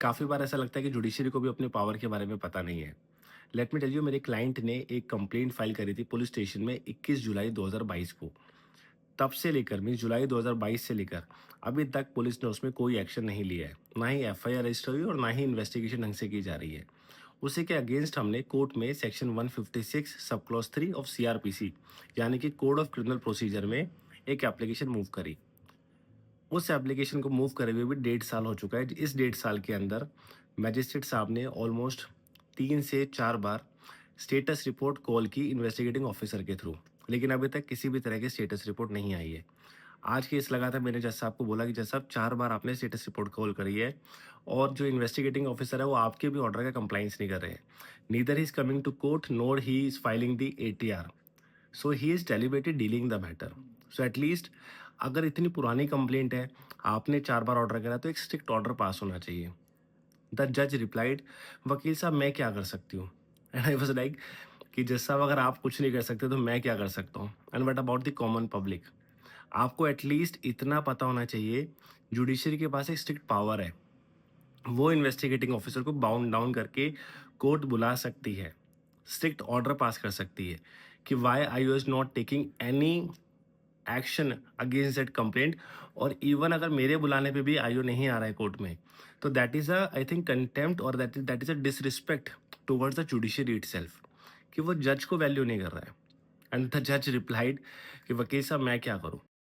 काफ़ी बार ऐसा लगता है कि जुडिशरी को भी अपने पावर के बारे में पता नहीं है। लेट मी टेल यू, मेरे क्लाइंट ने एक कंप्लेंट फाइल करी थी पुलिस स्टेशन में 21 जुलाई 2022 को। तब से लेकर मीन्स जुलाई 2022 से लेकर अभी तक पुलिस ने उसमें कोई एक्शन नहीं लिया है। ना ही एफआईआर रजिस्टर हुई और ना ही इन्वेस्टिगेशन ढंग से की जा रही है। उसी के अगेंस्ट हमने कोर्ट में section 156 sub clause 3 of CrPC यानी कि कोड ऑफ क्रिमिनल प्रोसीजर में एक एप्लीकेशन मूव करी। उस एप्लीकेशन को मूव करे हुए भी 1.5 साल हो चुका है। इस 1.5 साल के अंदर मैजिस्ट्रेट साहब ने ऑलमोस्ट 3 से 4 बार स्टेटस रिपोर्ट कॉल की इन्वेस्टिगेटिंग ऑफिसर के थ्रू, लेकिन अभी तक किसी भी तरह की स्टेटस रिपोर्ट नहीं आई है। आज केस लगा था, मैंने जज साहब को बोला कि जज साहब 4 बार आपने स्टेटस रिपोर्ट कॉल करी है और जो इन्वेस्टिगेटिंग ऑफिसर है वो आपके भी ऑर्डर का कंप्लाइंस नहीं कर रहे हैं। Neither he is coming to court nor he is filing the ATR. So he is deliberately dealing the matter. So at least अगर इतनी पुरानी कंप्लेंट है, आपने 4 बार ऑर्डर करा, तो एक स्ट्रिक्ट ऑर्डर पास होना चाहिए। द जज रिप्लाइड, वकील साहब मैं क्या कर सकती हूँ? एंड आई वाज लाइक कि जज साहब अगर आप कुछ नहीं कर सकते तो मैं क्या कर सकता हूँ? And what about the common public? आपको एटलीस्ट इतना पता होना चाहिए, जुडिशरी के पास एक स्ट्रिक्ट पावर है। वो इन्वेस्टिगेटिंग ऑफिसर को बाउंड डाउन करके कोर्ट बुला सकती है, स्ट्रिक्ट ऑर्डर पास कर सकती है कि why IO is not taking any action against that complaint. और इवन अगर मेरे बुलाने पे भी आईओ नहीं आ रहा है कोर्ट में, तो that is a I think contempt और that is a disrespect towards the judiciary itself, कि वो जज को वैल्यू नहीं कर रहा है। एंड द जज रिप्लाइड कि वकील साहब मैं क्या करूं?